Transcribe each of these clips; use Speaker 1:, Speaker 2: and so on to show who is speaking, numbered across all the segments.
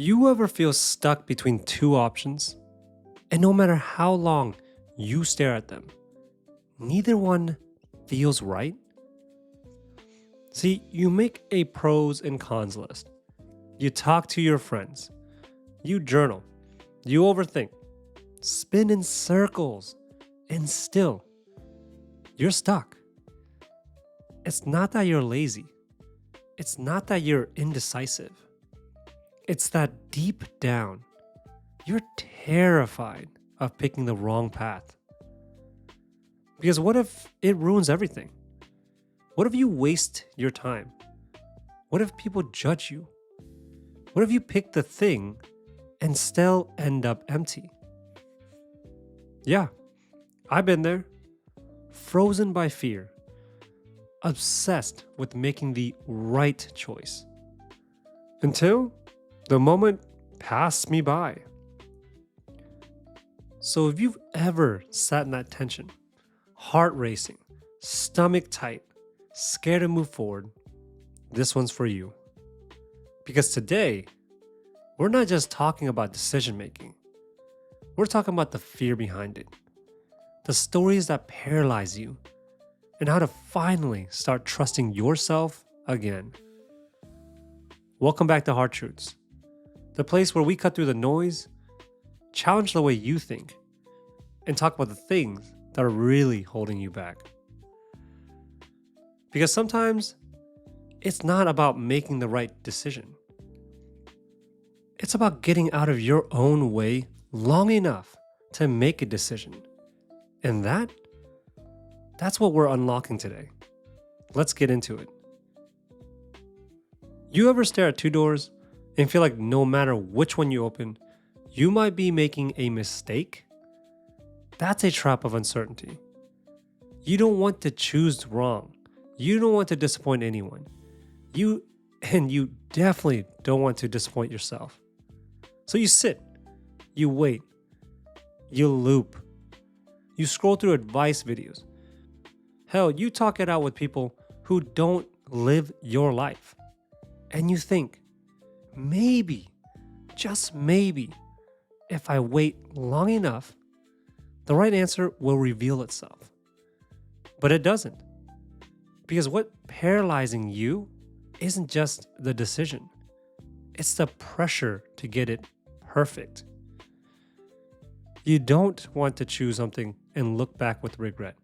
Speaker 1: You ever feel stuck between two options? And no matter how long you stare at them, neither one feels right? See, you make a pros and cons list. You talk to your friends. You journal. You overthink. Spin in circles. And still, you're stuck. It's not that you're lazy. It's not that you're indecisive. It's that deep down, you're terrified of picking the wrong path. Because what if it ruins everything? What if you waste your time? What if people judge you? What if you pick the thing and still end up empty? Yeah, I've been there. Frozen by fear. Obsessed with making the right choice. Until the moment passed me by. So if you've ever sat in that tension, heart racing, stomach tight, scared to move forward, this one's for you. Because today, we're not just talking about decision making. We're talking about the fear behind it, the stories that paralyze you, and how to finally start trusting yourself again. Welcome back to Hard Truths, the place where we cut through the noise, challenge the way you think, and talk about the things that are really holding you back. Because sometimes it's not about making the right decision. It's about getting out of your own way long enough to make a decision. And that's what we're unlocking today. Let's get into it. You ever stare at two doors and feel like no matter which one you open, you might be making a mistake? That's a trap of uncertainty. You don't want to choose wrong. You don't want to disappoint anyone. You definitely don't want to disappoint yourself. So you sit, you wait, you loop, you scroll through advice videos. Hell, you talk it out with people who don't live your life. And you think, maybe, just maybe, if I wait long enough, the right answer will reveal itself. But it doesn't. Because what paralyzing you isn't just the decision. It's the pressure to get it perfect. You don't want to choose something and look back with regret.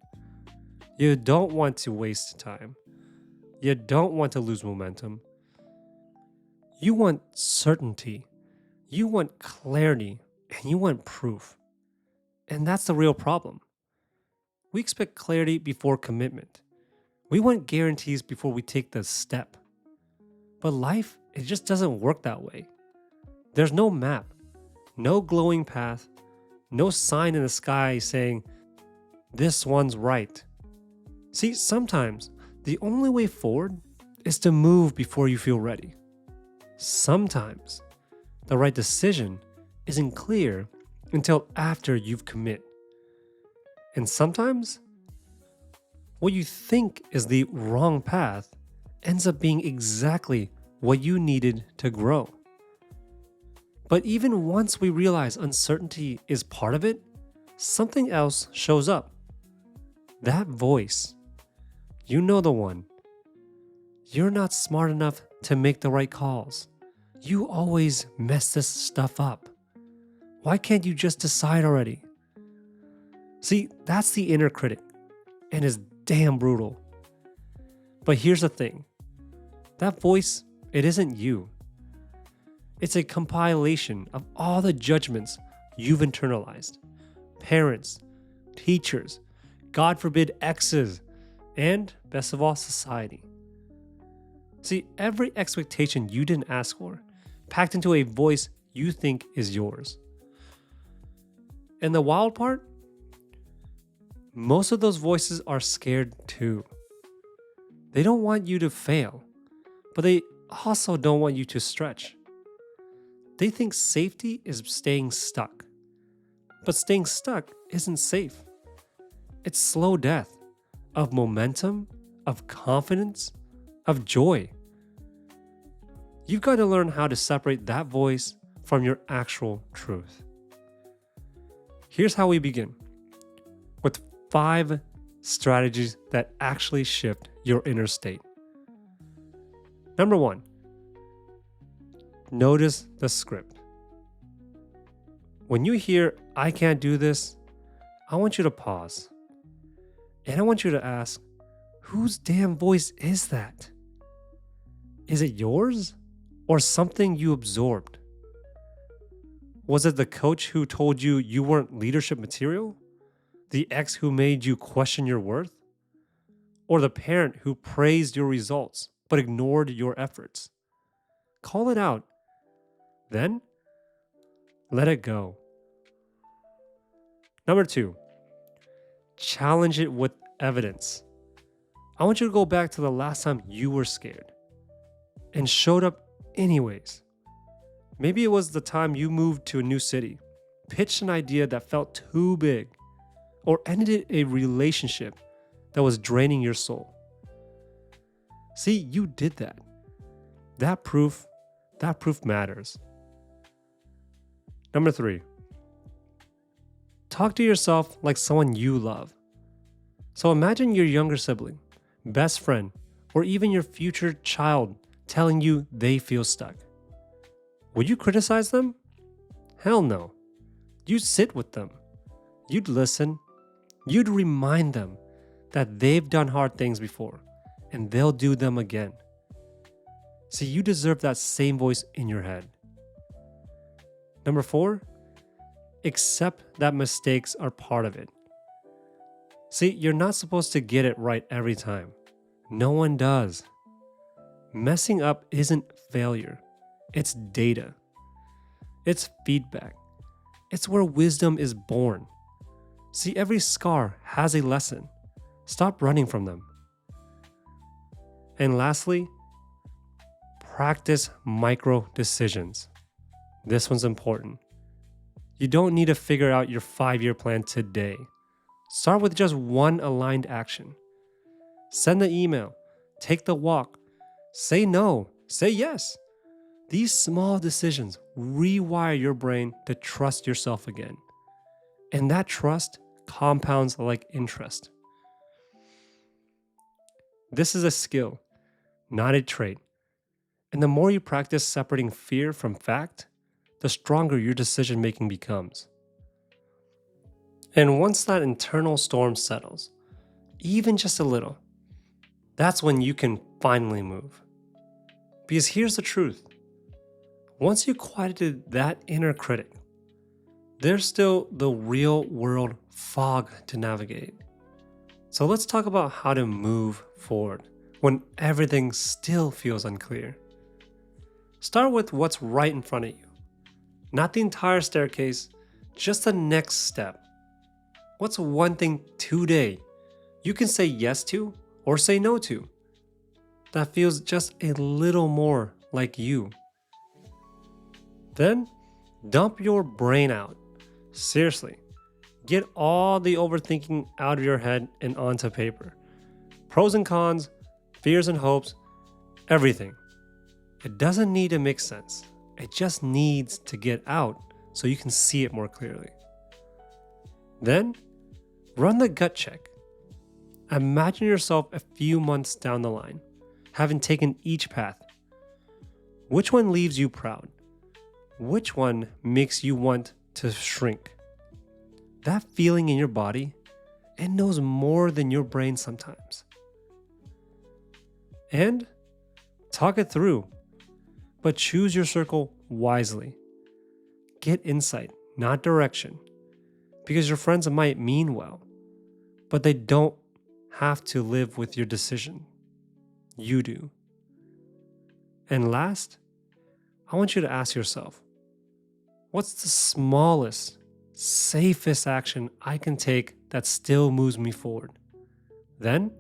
Speaker 1: You don't want to waste time. You don't want to lose momentum. You want certainty. You want clarity. And you want proof. And that's the real problem. We expect clarity before commitment. We want guarantees before we take the step. But life, it just doesn't work that way. There's no map, no glowing path, no sign in the sky saying, this one's right. See, sometimes the only way forward is to move before you feel ready. Sometimes the right decision isn't clear until after you've commit. And sometimes what you think is the wrong path ends up being exactly what you needed to grow. But even once we realize uncertainty is part of it, something else shows up. That voice. You know the one. You're not smart enough to make the right calls. You always mess this stuff up. Why can't you just decide already? See, that's the inner critic, and it's damn brutal. But here's the thing. That voice, it isn't you. It's a compilation of all the judgments you've internalized. Parents, teachers, God forbid exes, and best of all, society. See, every expectation you didn't ask for, packed into a voice you think is yours. And the wild part? Most of those voices are scared too. They don't want you to fail, but they also don't want you to stretch. They think safety is staying stuck. But staying stuck isn't safe. It's slow death of momentum, of confidence, of joy. You've got to learn how to separate that voice from your actual truth. Here's how we begin with 5 strategies that actually shift your inner state. Number 1, notice the script. When you hear, "I can't do this," I want you to pause. And I want you to ask, whose damn voice is that? Is it yours or something you absorbed? Was it the coach who told you you weren't leadership material? The ex who made you question your worth? Or the parent who praised your results but ignored your efforts? Call it out. Then, let it go. Number 2, challenge it with evidence. I want you to go back to the last time you were scared and showed up anyways. Maybe it was the time you moved to a new city, pitched an idea that felt too big, or ended a relationship that was draining your soul. See, you did that. That proof matters. Number 3, talk to yourself like someone you love. So imagine your younger sibling, best friend, or even your future child telling you they feel stuck. Would you criticize them? Hell no. You'd sit with them. You'd listen. You'd remind them that they've done hard things before and they'll do them again. See, you deserve that same voice in your head. Number 4, accept that mistakes are part of it. See, you're not supposed to get it right every time. No one does. Messing up isn't failure. It's data. It's feedback. It's where wisdom is born. See, every scar has a lesson. Stop running from them. And lastly, practice micro decisions. This one's important. You don't need to figure out your 5-year plan today. Start with just one aligned action. Send the email, take the walk, say no, say yes. These small decisions rewire your brain to trust yourself again. And that trust compounds like interest. This is a skill, not a trait. And the more you practice separating fear from fact, the stronger your decision making becomes. And once that internal storm settles, even just a little, that's when you can finally move. Because here's the truth. Once you quieted that inner critic, there's still the real world fog to navigate. So let's talk about how to move forward when everything still feels unclear. Start with what's right in front of you. Not the entire staircase, just the next step. What's one thing today you can say yes to or say no to that feels just a little more like you? Then dump your brain out. Seriously, get all the overthinking out of your head and onto paper. Pros and cons, fears and hopes, everything. It doesn't need to make sense. It just needs to get out so you can see it more clearly. Then, run the gut check. Imagine yourself a few months down the line, having taken each path. Which one leaves you proud? Which one makes you want to shrink? That feeling in your body, it knows more than your brain sometimes. And talk it through, but choose your circle wisely. Get insight, not direction, because your friends might mean well, but they don't have to live with your decision. You do. And last, I want you to ask yourself, what's the smallest, safest action I can take that still moves me forward? Then,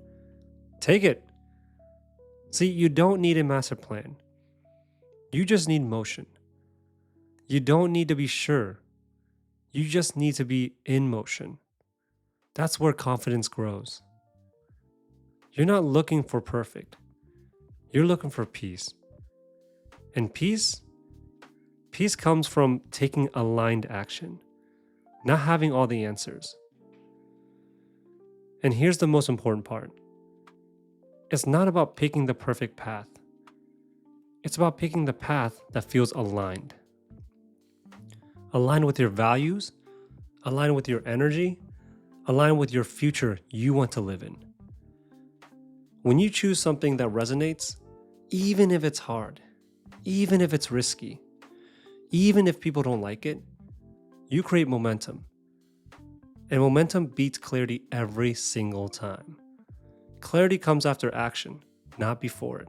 Speaker 1: take it. See, you don't need a master plan. You just need motion. You don't need to be sure. You just need to be in motion. That's where confidence grows. You're not looking for perfect. You're looking for peace. And peace Peace comes from taking aligned action, not having all the answers. And here's the most important part. It's not about picking the perfect path. It's about picking the path that feels aligned. Aligned with your values, aligned with your energy, aligned with your future you want to live in. When you choose something that resonates, even if it's hard, even if it's risky, even if people don't like it, you create momentum. And momentum beats clarity every single time. Clarity comes after action, not before it.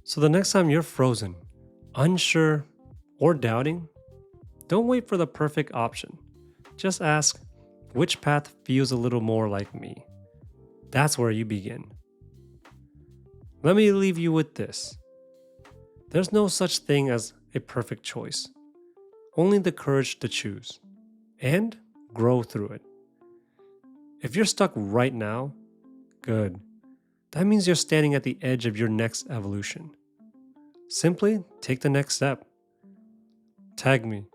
Speaker 1: So the next time you're frozen, unsure, or doubting, don't wait for the perfect option. Just ask, which path feels a little more like me? That's where you begin. Let me leave you with this. There's no such thing as a perfect choice, only the courage to choose and grow through it. If you're stuck right now, good. That means you're standing at the edge of your next evolution. Simply take the next step. Tag me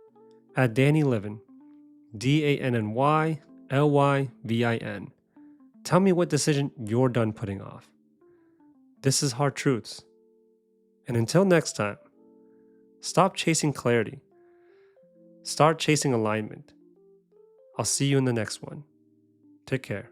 Speaker 1: at DannyLyvin, DANNYLYVIN. Tell me what decision you're done putting off. This is Hard Truths. And until next time, stop chasing clarity. Start chasing alignment. I'll see you in the next one. Take care.